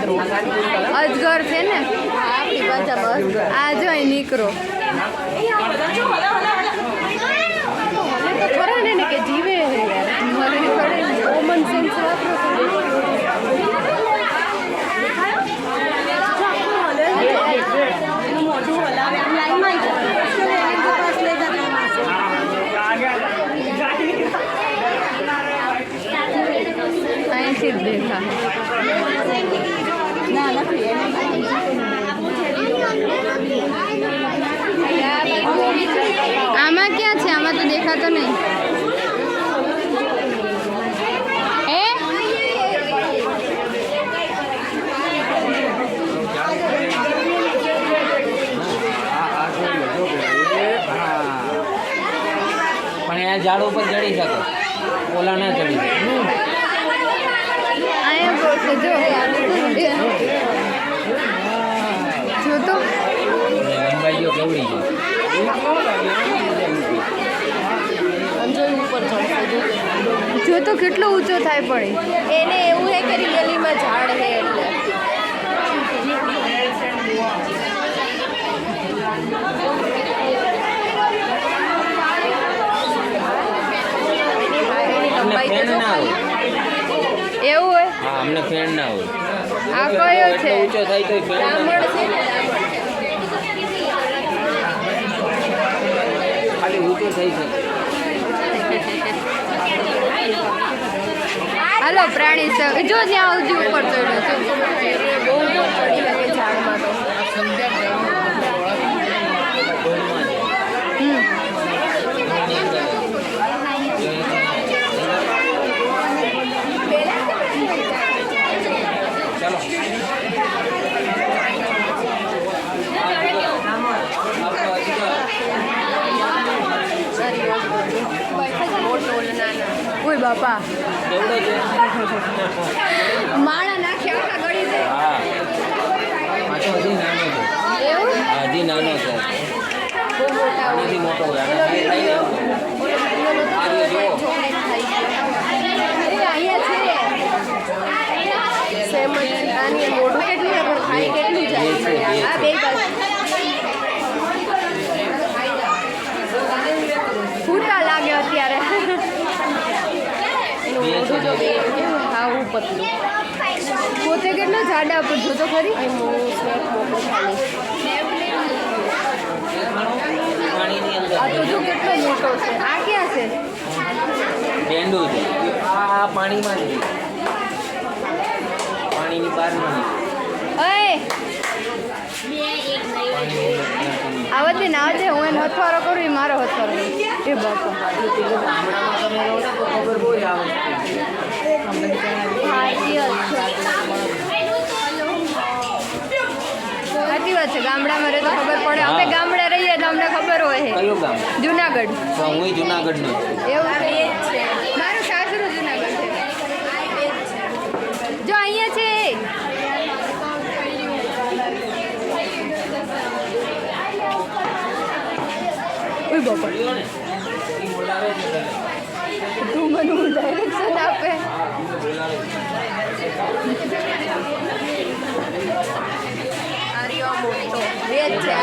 મિત્રો અજગર છે ને આપણી ભાષામાં અજગર આ જો અહીં નીકળો ખરા ને કે જીવે મરે પડે કોમન સેન્સ વાપરો અહીંથી જ દેખા ના નથી આમાં ક્યાં છે આમાં તો દેખાતો નહીં પણ આ ઝાડ ઉપર ચડી શકે ઓલા ના ચડી શકે જો તો લંબાઈ જો કેવડી છે જો તો કેટલો ઊંચો થાય પણ એને એવું હે કે રિયલીમાં ઝાડ હે એટલે એવું હોય હા અમને ફેન ના હોય આ કયો છે ઊંચો થાય તો ડામણ છે ને ખાલી ઊંચો થઈ શકે હાલો પ્રાણી જો જ્યાં સુધી ઉપર ચડ્યો છે બહુ ઉપર ચડી શકે ઝાડમાં તો ઓય બાપા માણા નાખ્યા આખા ગળી દે હા આ તો હજી નાનો છે એવું હજી નાનો છે બહુ મોટા આનાથી મોટો હોય અહીંયા છે સેમ આની મોઢું કેટલું પણ ખાઈ કેટલું જાય આ બે ફૂટા લાગે અત્યારે એનું મોઢું જો બે ખાવું પતલું પોતે કેટલો જાડા પર જોતો ખરી આ તો જો કેટલો મોટો છે આ ક્યાં છે ગેંડું છે આ પાણીમાં જ પાણીની બહારમાં આવતી ના છે હું એને હથવારો કરું એ મારો હથવારો એ બાપા સાચી વાત છે ગામડામાં રહે તો ખબર પડે અમે ગામડે રહીએ તો અમને ખબર હોય કયું ગામ જુનાગઢ હું જુનાગઢનો એવું છે મારું સાસરું જુનાગઢ છે જો અહીંયા છે ઓય બાપા તું મને ડાયરેક્શન આપે મોટો બે છે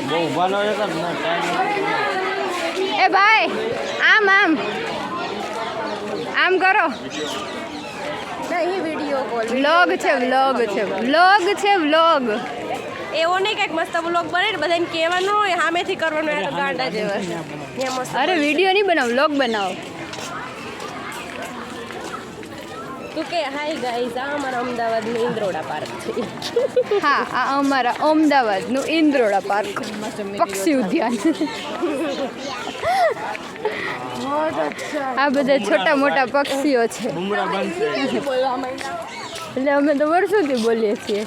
બહુ ઉભાનો એ ભાઈ આમ આમ આમ કરો નહીં વિડીયો કોલ વ્લોગ છે વ્લોગ છે વ્લોગ છે વ્લોગ એવો નહીં કંઈક મસ્ત વ્લોગ બને ને બધાને કહેવાનું હોય સામેથી કરવાનું હોય તો ગાંડા જેવા અરે વિડીયો નહીં બનાવો વ્લોગ બનાવો તું કે હાય ગાઈઝ આ અમારા અમદાવાદનું ઇન્દ્રોડા પાર્ક છે હા આ અમારા અમદાવાદનું ઇન્દ્રોડા પાર્ક પક્ષી ઉદ્યાન આ બધા છોટા મોટા પક્ષીઓ છે એટલે અમે તો વર્ષોથી બોલીએ છીએ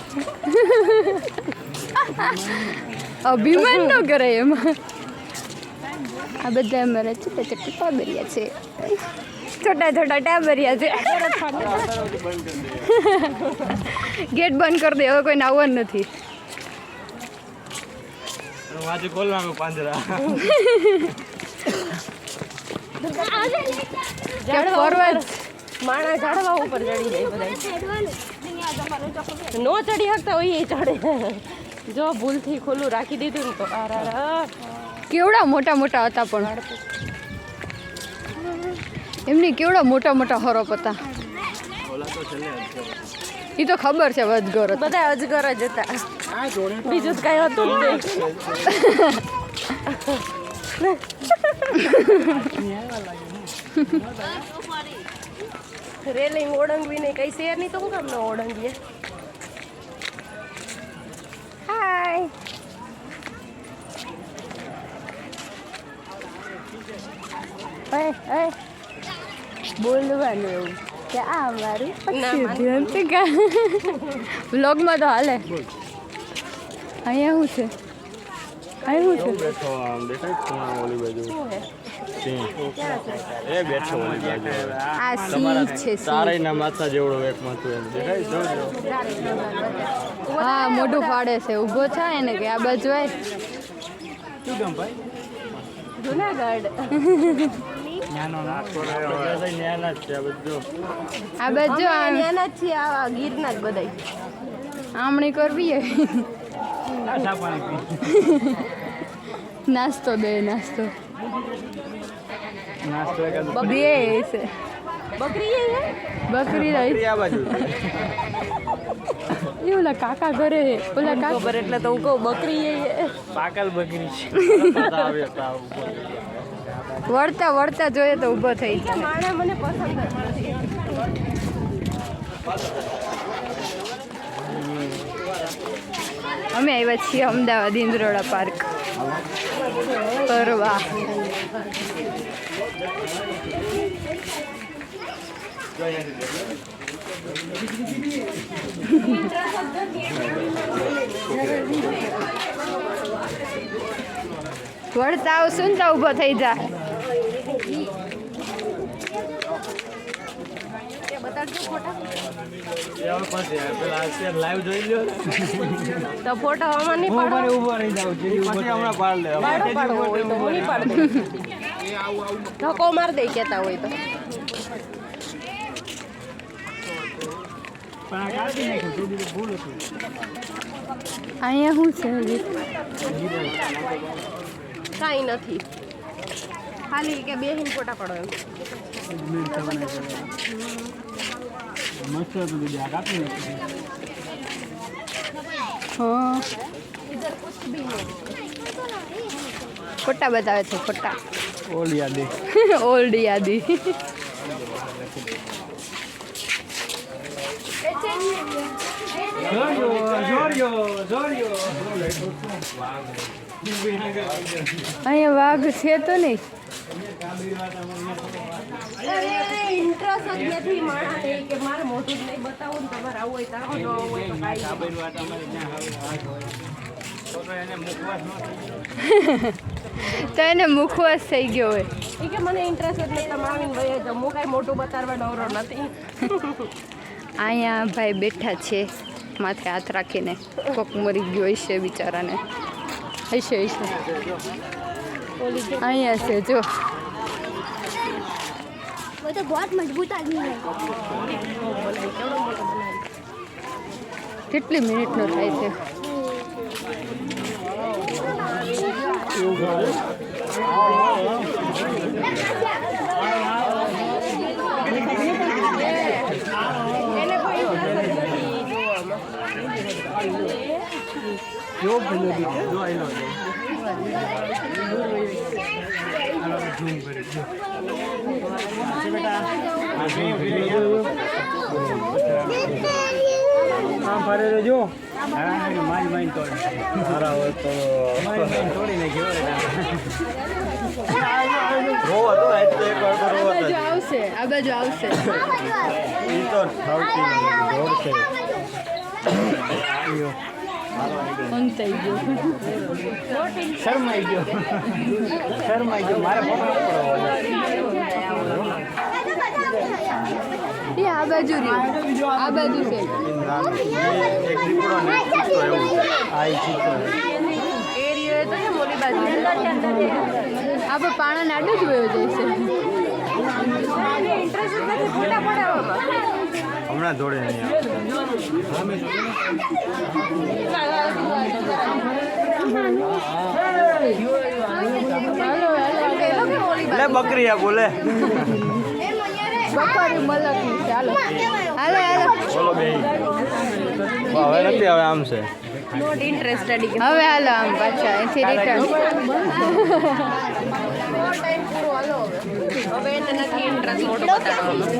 અભિમાન ન કરાય એમાં આ બધા અમારા છોટા છોટા ટાબરિયા છે છોટા છોટા ટાબરિયા છે ગેટ બંધ કરી દે હવે કોઈને આવવાનું નથી વાંચી ખોલવાનું પાંજરા માણસ ઝાડવા ઉપર ચડી જાય બધા નો ચડી શકતા હોય એ ચડે જો ભૂલથી ખુલ્લું રાખી દીધું ને તો કેવડા મોટા મોટા હતા પણ એમની કેવડા મોટા મોટા હરોપ હતા. એ તો ખબર છે અજગર હતા. બધા અજગર જ હતા બીજું જ કઈ હતું જ નહીં. રેલિંગ ઓળંગવી ને કઈ શેર નહીં તો હું કામ ન ઓળંગીએ. હાય બોલવાનું એવું કે આ અમારું વ્લોગમાં તો હાલે. અહીંયા શું છે? આ સિંહ છે. માથા જેવડો એક માથું એમ દેખાય. હા મોઢું ફાડે છે. ઊભો થાય ને કે આ બાજુ આય. જુનાગઢ આ બાજુ નાના જ છે આવા ગીરના જ બધા આમણી કરવી નાસ્તો દે નાસ્તો દે છે. બકરી બકરી ઓલા કાકા ઘરે ઓલા કાકા ખબર એટલે તો હું કહું બકરી પાકલ બકરી છે. વળતા વળતા જોઈએ તો ઊભો થઈ જાય. માણા મને પસંદ નથી. અમે આવ્યા છીએ અમદાવાદ ઇન્દ્રોડા પાર્ક ફરવા. વળતા આવશું ને તો ઊભો થઈ જા. લાઈવ જોઈ લ્યો તો ફોટો આમાં નહીં પાડો. ઉભો રહી જાવ હમણાં પાડ લે. પાડવો હોય તો હું નહીં પાડ દઉં. ધક્કો માર દે કહેતા હોય તો. અહીંયા શું છે? કાંઈ નથી ખાલી કે બેહીને ફોટા પાડો એમ. હા ફોટા બતાવે છે. ફોટા ઓલ્ડ યાદી. અહીંયા વાઘ છે તો નહીં. ઇન્ટરેસ્ટ જ નથી માણસને કે મારે મોટું જ નહીં બતાવું ને તમારે આવું હોય તો આવો, ન આવું હોય તો કાંઈ તો એને મુખવાસ થઈ ગયો હોય. નહીં. કે મને ઇન્ટરેસ્ટ જ નથી તમે આવીને વહી જાઓ. હું કાંઈ મોટું બતાવવા ડરો નથી. અહીંયા ભાઈ બેઠા છે માથે હાથ રાખીને. કોક મરી ગયો હશે બિચારાને. હશે અહીંયા છે જો. वो तो बहुत मजबूत आदमी है. કેટલી મિનિટનો થાય છે? જો મારી માઇન્ડ આવશે આ બાજુ આવશે. થઈ ગયો. શરમાઈ ગયો મારે એ આ બાજુ રહ્યું. આ બાજુ છે. એ રહ્યો તો છે મોલી બાજુ. આપણે પાણા નાડું જ વયો જઈશે ઇન્ટરેસ્ટ નથી ફોટા પડાવવામાં. હમણાં દોડે નહીં લે બકરી આ બોલે બપોરી મલકની છે હાલો હાલો હાલો બોલો બે હવે નથી હવે આમ છે નોટ ઇન્ટરેસ્ટેડ. હવે હાલો આમ પાછા અહીંથી રિટર્ન હવે એને નથી ઇન્ટરેસ્ટ મોટું બતાવવામાં.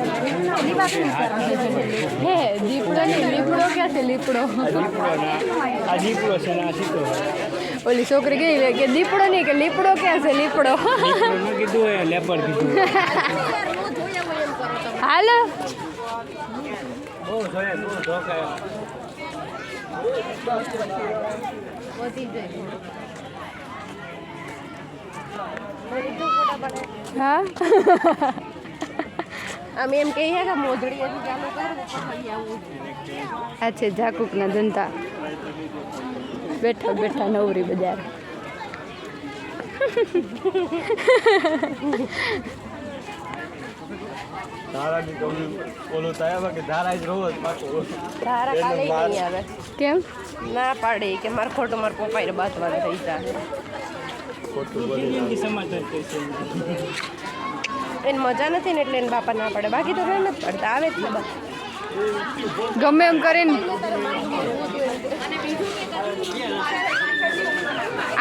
હે દીપડો નહીં લીપડો ક્યાં છે લીપડો આ દીપડો છે ને આ સીતો ઓલી છોકરી ગઈ કે દીપડો નહીં કે લીપડો ક્યાં છે લીપડો કીધું એ લેપડ કીધું હાલો બહુ જોઈએ બહુ ધોકાય હા આમ એમ કહીએ કે મોજડી હજી ચાલુ કરવું પછી આવું. આ છે ઝાકુકના ધંધા બેઠા બેઠા નવરી બજાર ધારા ની ગમે ઓલું થાય કે ધારા જ રહો પાછું ધારા કાલે નહીં આવે. કેમ ના પાડે કે મારે ખોટું મારા પપ્પાએ બાતવા થઈ જાય. ખોટું બોલી સમાચાર કહેશે એને મજા નથી ને એટલે એને બાપા ના પડે. બાકી તો કંઈ નથી પડતા, આવે જ ને બસ. ગમે એમ કરીને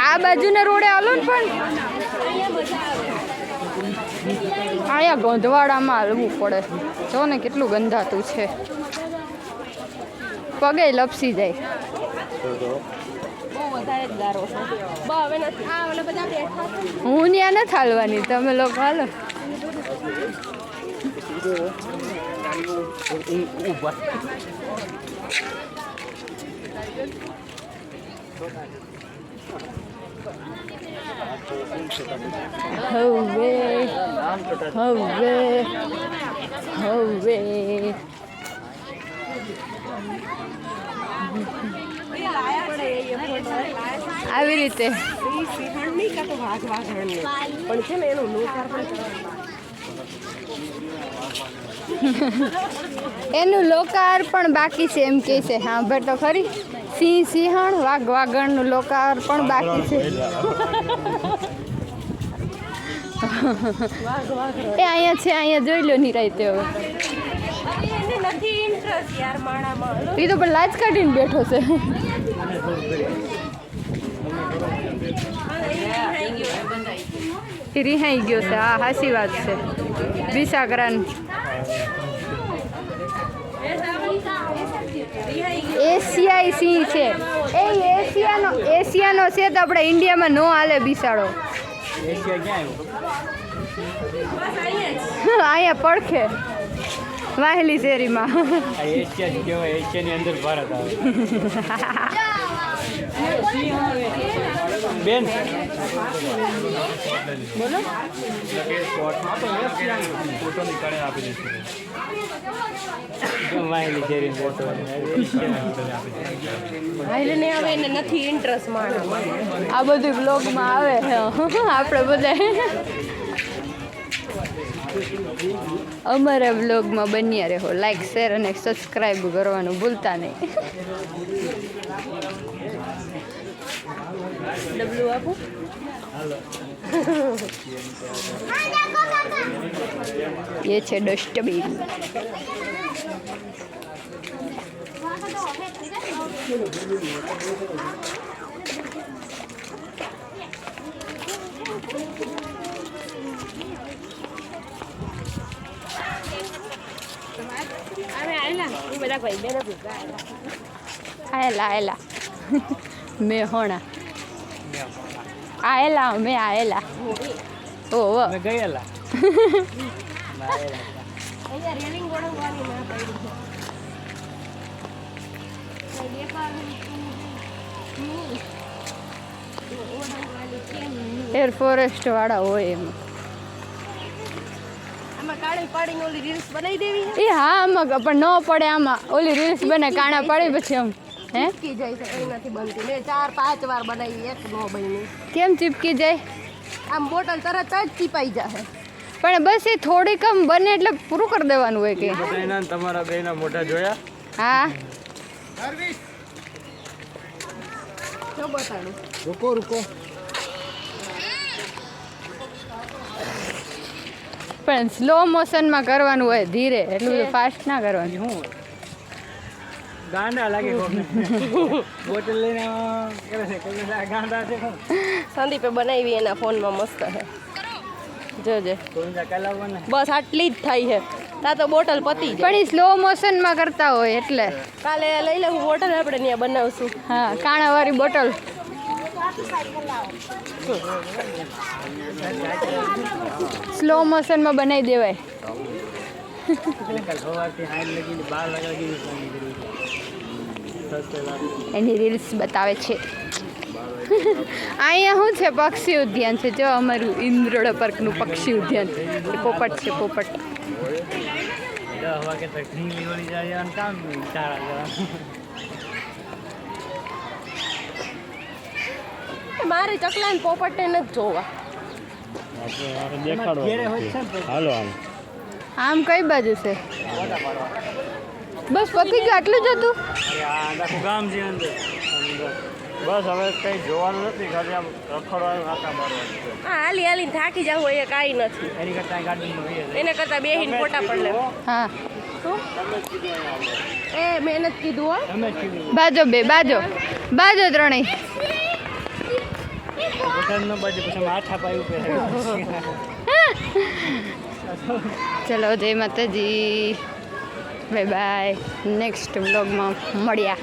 આ બાજુના રોડે હાલો ને પણ અહીંયા ગોંધવાડામાં હાલવું પડે જો ને કેટલું ગંધાતું છે પગે લપસી જાય બહુ વધારે જ ગારો છે. બસ હવે નથી. આ ઓલા બધા બેઠા છે. હું ત્યાં નથી હાલવાની તમે લોકો હાલો હવે હવે હવે આવી રીતે સિંહણ નહીં કાં તો વાઘણ નહીં પણ છે ને એનું લોકાર્પણ એનું લોકાર્પણ બાકી છે એમ કહે છે હા ભર તો ખરી સિંહ સિંહણ વાઘ વાઘણનું લોકાર્પણ બાકી છે એ અહીંયા છે અહીંયા જોઈ લો નિરાયતે હવે એને નથી ઇન્ટરેસ્ટ યાર માણામાં. એ તો પણ લાજ કાઢીને બેઠો છે એ રિહાઈ ગયો છે હા હાસી વાત છે વિસાગરાન એશિયાઈ સિંહ છે એ એશિયાનો છે તો આપણે ઇન્ડિયામાં નો હાલે બિસાડો એશિયા ક્યાં અહીંયા પડખે વાહેલી શેરીમાં આવ્યું આ એશિયા જ કહેવાય એશિયાની અંદર ભારત આવે બેન બોલો ફોટો નીકાળે આપી દઈશું વાયેલી શેરી ફોટો ને હવે એને નથી ઇન્ટરેસ્ટ માણામાં. આ બધું બ્લોગમાં આવે આપણે બધા અમારા બ્લોગમાં બન્યા રહો લાઈક શેર અને સબસ્ક્રાઈબ કરવાનું ભૂલતા નહીં ડબલું આપું. એ છે ડસ્ટબિન બધા ભાઈ બેન આયેલા મેં હોણા આયેલા મેં આયેલા ઓહો મેં ગયેલા અહીંયા રેલિંગ ઓળંગવાની ના પડી એર ફોરેસ્ટ વાળા હોય એમાં આમાં કાળી પાડીને ઓલી રીલ્સ બનાવી દેવી છે. એ હા આમાં પણ ન પડે આમાં ઓલી રીલ્સ બને કાણા પાડી પછી આમ હે ચીપકી જાય છે, કઈ નથી બનતી. મેં 4-5 વાર બનાવી, એક નો બની. કેમ ચીપકી જાય આમ બોટલ તરત જ ચીપાઈ જાય. પણ બસ એ થોડીક આમ બને એટલે પૂરું કરી દેવાનું હોય કે બધાયના ને તમારા બેયના મોઢા જોયા હા જો બતાડું. રૂકો પણ સ્લો મોશનમાં કરવાનું હોય ધીરે એટલું ફાસ્ટ ના કરવાનું હું ગાંડા લાગે કોકને બોટલ લઈને કરે છે કોઈ ગાંડા છે કોણ સંદીપે બનાવી એના ફોનમાં મસ્ત છે. જોજે કોઈ કલાવવાના બસ આટલી જ થાય છે. તા તો બોટલ પતી જાય. પણ એ સ્લો મોશનમાં કરતા હોય એટલે કાલે લઈ લઉં બોટલ, આપણે ત્યાં બનાવશું. હા કાણાવાળી બોટલ સ્લો મોશનમાં બનાવી દેવાય સવારથી 8 લગીને 12 લગી ફોન કરી એની રીલ્સ બતાવે છે. અહીંયા શું છે પક્ષી ઉદ્યાન છે જો અમારું ઇન્દ્રોડા પાર્કનું પક્ષી ઉદ્યાન એ પોપટ છે પોપટ 10 વાગે તક ઢીંગલી વળી જાય અને કામ ચારા મારે ચકલા ને પોપટને નથી જોવા. દેખાડો હાલો હાલ આમ કઈ બાજુ છે બસ પતી ગયું આટલું જ હતું આખું ગામ છે અંદર બસ હવે કંઈ જોવાનું નથી ખાલી આમ રખડવાનું આટા મારવાનું છે હા હાલી હાલીને થાકી જાવ એ કાંઈ નથી. એની કરતાં ગાર્ડનમાં રહીએ એના કરતાં બેહીને ફોટા પણ લે. હા શું એ મેં નથી કીધું હો. તમે જ કીધું બાજો બે બાજો બાજો ત્રણેય બટન બાજુ પછી અમે આઠા પાયું પે ચલો જય માતાજી બાય બાય નેક્સ્ટ વ્લોગમાં મળ્યા